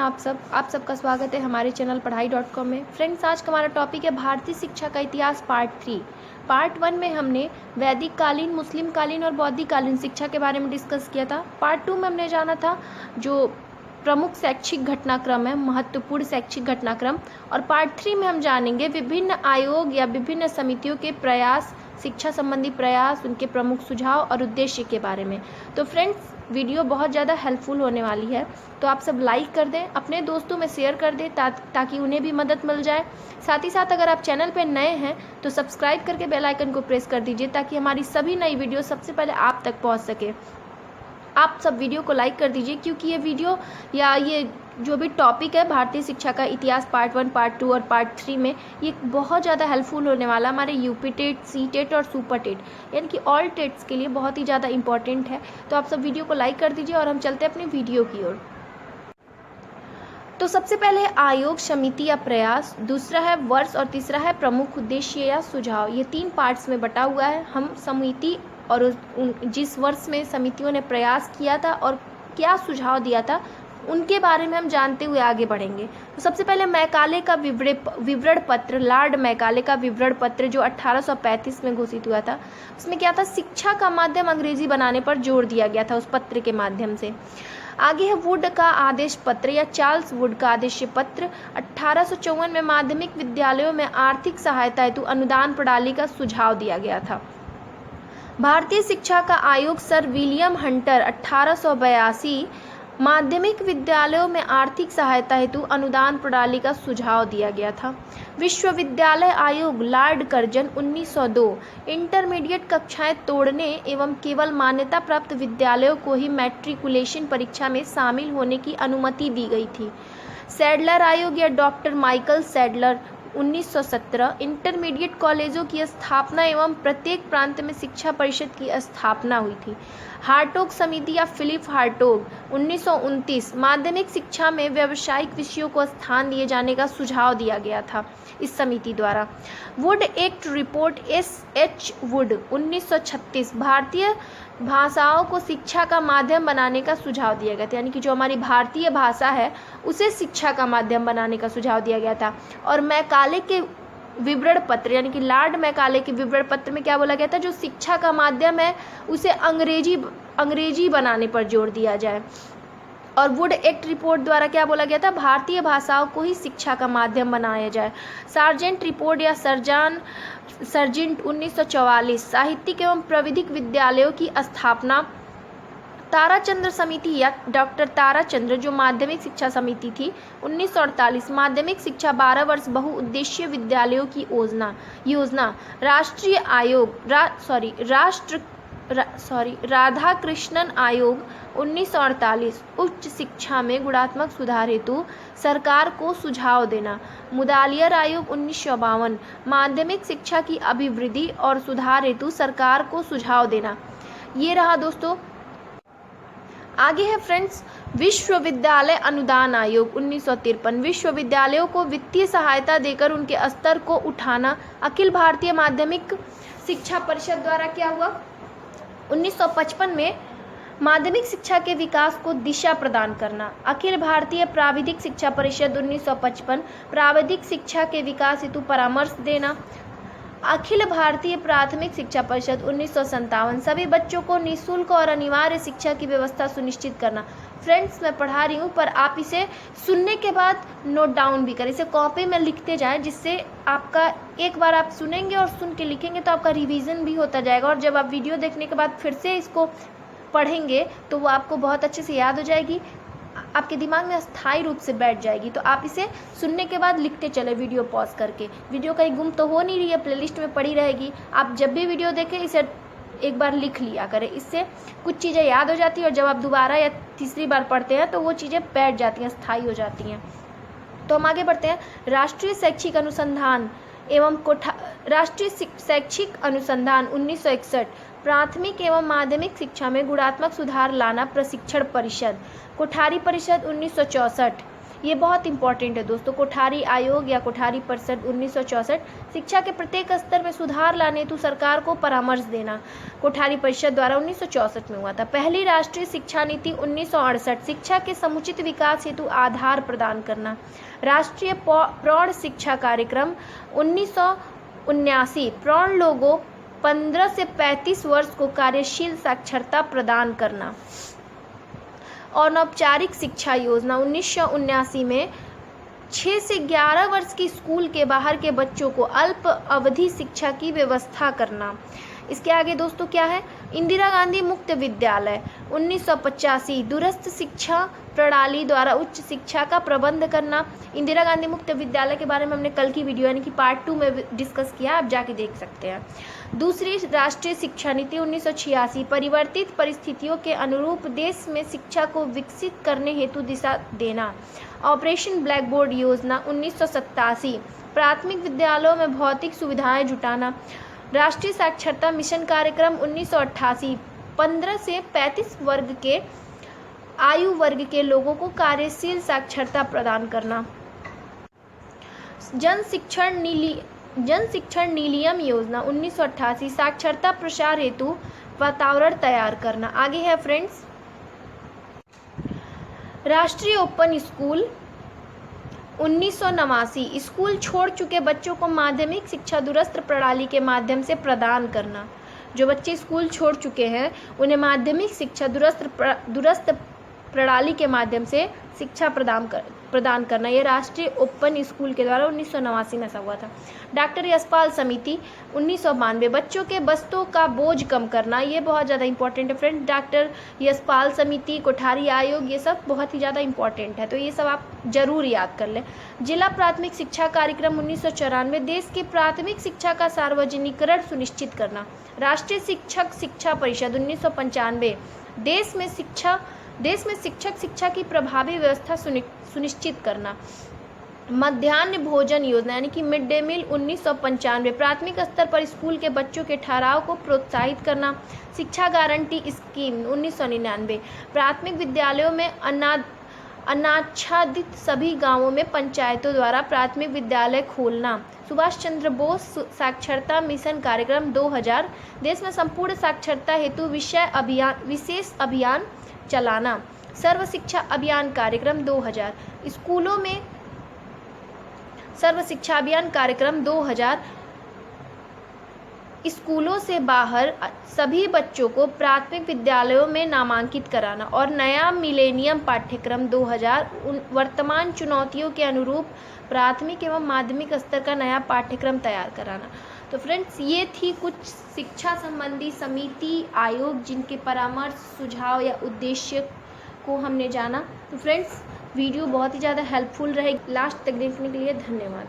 आप सबका स्वागत है हमारे चैनल पढ़ाई.com में। फ्रेंड्स, आज का हमारा टॉपिक है भारतीय शिक्षा का इतिहास पार्ट 3। पार्ट 1 में हमने वैदिक कालीन, मुस्लिम कालीन और बौद्धिक कालीन शिक्षा के बारे में डिस्कस किया था। पार्ट 2 में हमने जाना था जो प्रमुख शैक्षिक घटनाक्रम है, महत्वपूर्ण शैक्षिक घटनाक्रम। और पार्ट 3 में हम जानेंगे विभिन्न आयोग या विभिन्न समितियों के प्रयास, शिक्षा संबंधी प्रयास, उनके प्रमुख सुझाव और उद्देश्य के बारे में। तो फ्रेंड्स, वीडियो बहुत ज़्यादा हेल्पफुल होने वाली है, तो आप सब लाइक कर दें, अपने दोस्तों में शेयर कर दें ताकि उन्हें भी मदद मिल जाए। साथ ही साथ अगर आप चैनल पर नए हैं तो सब्सक्राइब करके बेल आइकन को प्रेस कर दीजिए ताकि हमारी सभी नई वीडियो सबसे पहले आप तक पहुंच सके। आप सब वीडियो को लाइक कर दीजिए क्योंकि ये वीडियो या ये जो भी टॉपिक है भारतीय शिक्षा का इतिहास पार्ट 1, पार्ट 2 और पार्ट 3 में ये बहुत ज़्यादा हेल्पफुल होने वाला हमारे यूपी टेट, सी टेट और सुपर टेट यानी कि ऑल टेट्स के लिए बहुत ही ज़्यादा इंपॉर्टेंट है। तो आप सब वीडियो को लाइक कर दीजिए और हम चलते हैं अपनी वीडियो की ओर। तो सबसे पहले आयोग, समिति या प्रयास, दूसरा है वर्ष और तीसरा है प्रमुख उद्देश्य या सुझाव। ये 3 पार्ट्स में बटा हुआ है। हम समिति और जिस वर्ष में समितियों ने प्रयास किया था और क्या सुझाव दिया था उनके बारे में हम जानते हुए आगे बढ़ेंगे। तो सबसे पहले मैकाले का विवरण पत्र, लॉर्ड मैकाले का विवरण पत्र जो 1835 में घोषित हुआ था, उसमें क्या था, शिक्षा का माध्यम अंग्रेजी बनाने पर जोर दिया गया था उस पत्र के माध्यम से। आगे है वुड का आदेश पत्र या चार्ल्स वुड का आदेश पत्र। 1854 में माध्यमिक विद्यालयों में आर्थिक सहायता हेतु अनुदान प्रणाली का सुझाव दिया गया था। भारतीय शिक्षा का आयोग सर विलियम हंटर 1882 माध्यमिक विद्यालयों में आर्थिक सहायता हेतु अनुदान प्रणाली का सुझाव दिया गया था। विश्वविद्यालय आयोग लॉर्ड कर्जन 1902 इंटरमीडिएट कक्षाएं तोड़ने एवं केवल मान्यता प्राप्त विद्यालयों को ही मैट्रिकुलेशन परीक्षा में शामिल होने की अनुमति दी गई थी। सैडलर आयोग या डॉक्टर माइकल सैडलर 1917 इंटरमीडिएट कॉलेजों की स्थापना एवं प्रत्येक प्रांत में शिक्षा परिषद की स्थापना हुई थी। हार्टोग समिति या फिलिप हार्टोग 1929 माध्यमिक शिक्षा में व्यावसायिक विषयों को स्थान दिए जाने का सुझाव दिया गया था इस समिति द्वारा। Would act report SH would 1936 भारतीय भाषाओं को शिक्षा का माध्यम बनाने का सुझाव दिया गया था, यानी कि जो हमारी भारतीय भाषा है उसे शिक्षा का माध्यम बनाने का सुझाव दिया गया था। और मैकाले के विवरण पत्र यानी कि लॉर्ड मैकाले के विवरण पत्र में क्या बोला गया था, जो शिक्षा का माध्यम है उसे अंग्रेजी बनाने पर जोर दिया जाए। और वुड एक्ट रिपोर्ट द्वारा क्या बोला गया था, भारतीय भाषाओं को ही शिक्षा का माध्यम बनाया जाए। सार्जेंट रिपोर्ट या सर्जेंट 1944 साहित्यिक एवं प्रविधिक विद्यालयों की स्थापना। ताराचंद्र समिति या डॉक्टर ताराचंद्र जो माध्यमिक शिक्षा समिति थी 1948 माध्यमिक शिक्षा 12 वर्ष बहुउद्देशीय विद्यालयों की योजना। राष्ट्रीय आयोग राधाकृष्णन आयोग 1948 उच्च शिक्षा में गुणात्मक सुधार हेतु सरकार को सुझाव देना। मुदालियर आयोग 1952 माध्यमिक शिक्षा की अभिवृद्धि और सुधार हेतु सरकार को सुझाव देना। ये रहा दोस्तों। आगे है फ्रेंड्स विश्वविद्यालय अनुदान आयोग 1953 विश्वविद्यालयों को वित्तीय सहायता देकर उनके स्तर को उठाना। अखिल भारतीय माध्यमिक शिक्षा परिषद द्वारा क्या हुआ, 1955 में माध्यमिक शिक्षा के विकास को दिशा प्रदान करना। अखिल भारतीय प्राविधिक शिक्षा परिषद 1955 प्राविधिक शिक्षा के विकास हेतु परामर्श देना। अखिल भारतीय प्राथमिक शिक्षा परिषद 1957 सभी बच्चों को निःशुल्क और अनिवार्य शिक्षा की व्यवस्था सुनिश्चित करना। फ्रेंड्स, मैं पढ़ा रही हूँ पर आप इसे सुनने के बाद नोट डाउन भी करें, इसे कॉपी में लिखते जाएं, जिससे आपका एक बार आप सुनेंगे और सुन के लिखेंगे तो आपका रिवीजन भी होता जाएगा और जब आप वीडियो देखने के बाद फिर से इसको पढ़ेंगे तो वो आपको बहुत अच्छे से याद हो जाएगी, आपके दिमाग में अस्थायी रूप से बैठ जाएगी। तो आप इसे सुनने के बाद लिखते चले वीडियो पॉज करके। वीडियो कहीं गुम तो हो नहीं रही है, प्लेलिस्ट में पड़ी रहेगी। आप जब भी वीडियो देखें इसे एक बार लिख लिया करें, इससे कुछ चीज़ें याद हो जाती हैं और जब आप दोबारा या तीसरी बार पढ़ते हैं तो वो चीज़ें बैठ जाती हैं, स्थायी हो जाती हैं। तो हम आगे बढ़ते हैं। राष्ट्रीय शैक्षिक अनुसंधान 1961 प्राथमिक एवं माध्यमिक शिक्षा में गुणात्मक सुधार लाना प्रशिक्षण परिषद। कोठारी परिषद 1964 ये बहुत इंपॉर्टेंट है दोस्तों। कोठारी आयोग या कोठारी परिषद 1964, शिक्षा के प्रत्येक स्तर में सुधार लाने हेतु सरकार को परामर्श देना, कोठारी परिषद द्वारा 1964 में हुआ था। पहली राष्ट्रीय शिक्षा नीति 1968, शिक्षा के समुचित विकास हेतु आधार प्रदान करना। राष्ट्रीय प्रौढ़ शिक्षा कार्यक्रम 1979, प्रौढ़ लोगों 15 से 35 वर्ष को कार्यशील साक्षरता प्रदान करना। अनौपचारिक शिक्षा योजना 1979 में 6 से 11 वर्ष की स्कूल के बाहर के बच्चों को अल्प अवधि शिक्षा की व्यवस्था करना। इसके आगे दोस्तों क्या है, इंदिरा गांधी मुक्त विद्यालय 1985, दूरस्थ शिक्षा प्रणाली द्वारा उच्च शिक्षा का प्रबंध करना। इंदिरा गांधी मुक्त विद्यालय के बारे में हमने कल की वीडियो यानी कि पार्ट 2 में डिस्कस किया, आप जाके देख सकते हैं। दूसरी राष्ट्रीय शिक्षा नीति 1986, परिवर्तित परिस्थितियों के अनुरूप देश में शिक्षा को विकसित करने हेतु दिशा देना। ऑपरेशन ब्लैक बोर्ड योजना 1987, प्राथमिक विद्यालयों में भौतिक सुविधाएं जुटाना। राष्ट्रीय साक्षरता मिशन कार्यक्रम 1988, 15 से 35 वर्ग के आयु वर्ग के लोगों को कार्यशील साक्षरता प्रदान करना। जन शिक्षण नीलियम योजना 1988, साक्षरता प्रसार हेतु वातावरण तैयार करना। आगे है फ्रेंड्स, राष्ट्रीय ओपन स्कूल 1989, स्कूल छोड़ चुके बच्चों को माध्यमिक शिक्षा दूरस्थ प्रणाली के माध्यम से प्रदान करना। जो बच्चे स्कूल छोड़ चुके हैं उन्हें माध्यमिक शिक्षा दूरस्थ प्रणाली के माध्यम से शिक्षा प्रदान करना। ये राष्ट्रीय ओपन स्कूल के द्वारा 1989 में ऐसा हुआ था। डॉक्टर यशपाल समिति 1992, बच्चों के बस्तों का बोझ कम करना। ये बहुत ज़्यादा इंपॉर्टेंट है फ्रेंड। डॉक्टर यशपाल समिति, कोठारी आयोग, ये सब बहुत ही ज़्यादा इंपॉर्टेंट है, तो ये सब आप जरूर याद कर लें। जिला प्राथमिक शिक्षा कार्यक्रम 1994, देश की प्राथमिक शिक्षा का सार्वजनिकरण सुनिश्चित करना। राष्ट्रीय शिक्षक शिक्षा परिषद 1995, देश में शिक्षक शिक्षा की प्रभावी व्यवस्था सुनिश्चित करना। मध्याह्न भोजन योजना यानी कि मिड डे मील 1995, प्राथमिक स्तर पर स्कूल के बच्चों के ठहराव को प्रोत्साहित करना। शिक्षा गारंटी स्कीम 1999, प्राथमिक विद्यालयों में अनाच्छादित सभी गांवों में पंचायतों द्वारा प्राथमिक विद्यालय खोलना। सुभाष चंद्र बोस साक्षरता मिशन कार्यक्रम 2000, देश में संपूर्ण साक्षरता हेतु विशेष अभियान चलाना। सर्व शिक्षा अभियान कार्यक्रम 2000, स्कूलों में सर्व शिक्षा अभियान कार्यक्रम 2000, स्कूलों से बाहर सभी बच्चों को प्राथमिक विद्यालयों में नामांकित कराना। और नया मिलेनियम पाठ्यक्रम 2000, वर्तमान चुनौतियों के अनुरूप प्राथमिक एवं माध्यमिक स्तर का नया पाठ्यक्रम तैयार कराना। तो फ्रेंड्स, ये थी कुछ शिक्षा संबंधी समिति आयोग जिनके परामर्श, सुझाव या उद्देश्य को हमने जाना। तो फ्रेंड्स, वीडियो बहुत ही ज़्यादा हेल्पफुल रहेगी। लास्ट तक देखने के लिए धन्यवाद।